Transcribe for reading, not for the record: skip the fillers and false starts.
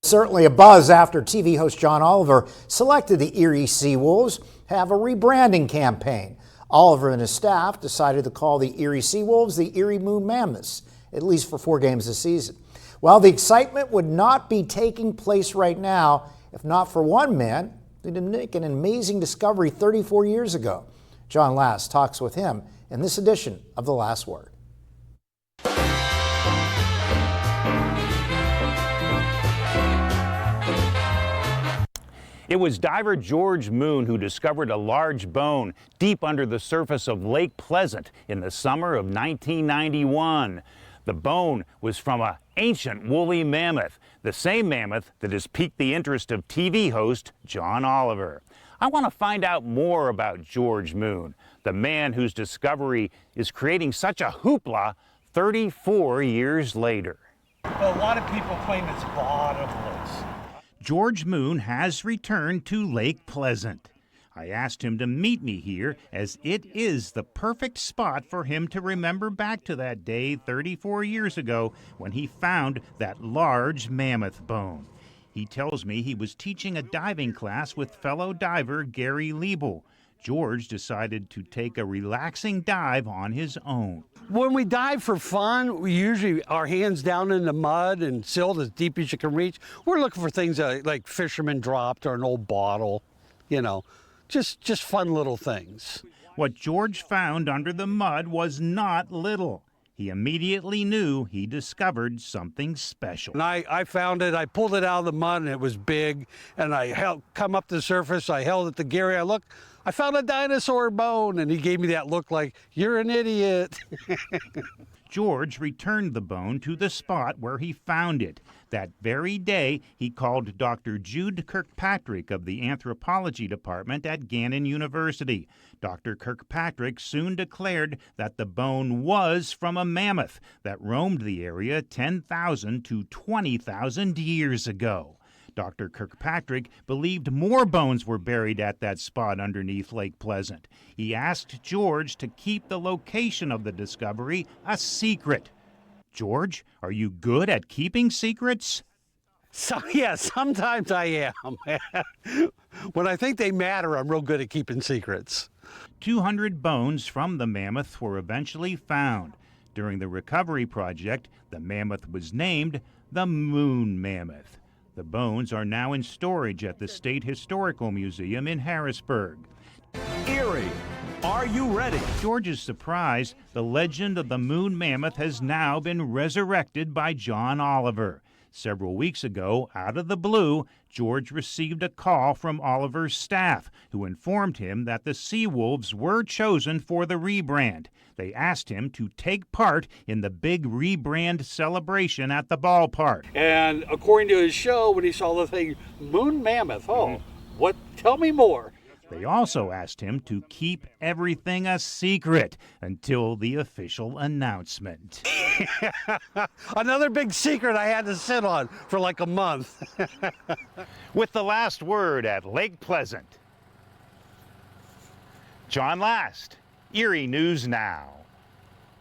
Certainly a buzz after TV host John Oliver selected the Erie Seawolves have a rebranding campaign. Oliver and his staff decided to call the Erie Seawolves the Erie Mammoths, at least for 4 games this season. Well, the excitement would not be taking place right now if not for one man who did make an amazing discovery 34 years ago. John Last talks with him in this edition of The Last Word. It was diver George Moon who discovered a large bone deep under the surface of Lake Pleasant in the summer of 1991. The bone was from an ancient woolly mammoth, the same mammoth that has piqued the interest of TV host John Oliver. I want to find out more about George Moon, the man whose discovery is creating such a hoopla 34 years later. A lot of people claim it's bottomless. George Moon has returned to Lake Pleasant. I asked him to meet me here as it is the perfect spot for him to remember back to that day 34 years ago when he found that large mammoth bone. He tells me he was teaching a diving class with fellow diver Gary Liebel. George decided to take a relaxing dive on his own. When we dive for fun, we usually our hands down in the mud and silt as deep as you can reach. We're looking for things like fishermen dropped or an old bottle, you know, just fun little things. What George found under the mud was not little. He immediately knew he discovered something special. And I found it, I pulled it out of the mud and it was big, and I come up to the surface, I held it to Gary, I found a dinosaur bone, and he gave me that look like, you're an idiot. George returned the bone to the spot where he found it. That very day, he called Dr. Jude Kirkpatrick of the anthropology department at Gannon University. Dr. Kirkpatrick soon declared that the bone was from a mammoth that roamed the area 10,000 to 20,000 years ago. Dr. Kirkpatrick believed more bones were buried at that spot underneath Lake Pleasant. He asked George to keep the location of the discovery a secret. George, are you good at keeping secrets? So, yeah, sometimes I am. When I think they matter, I'm real good at keeping secrets. 200 bones from the mammoth were eventually found. During the recovery project, the mammoth was named the Moon Mammoth. The bones are now in storage at the State Historical Museum in Harrisburg. Erie, are you ready? George's surprise, the legend of the Moon Mammoth has now been resurrected by John Oliver. Several weeks ago, out of the blue, George received a call from Oliver's staff, who informed him that the Seawolves were chosen for the rebrand. They asked him to take part in the big rebrand celebration at the ballpark. And according to his show, when he saw the thing, Moon Mammoth, what? Tell me more. They also asked him to keep everything a secret until the official announcement. Another big secret I had to sit on for like a month. With the last word at Lake Pleasant, John Last, Erie News Now.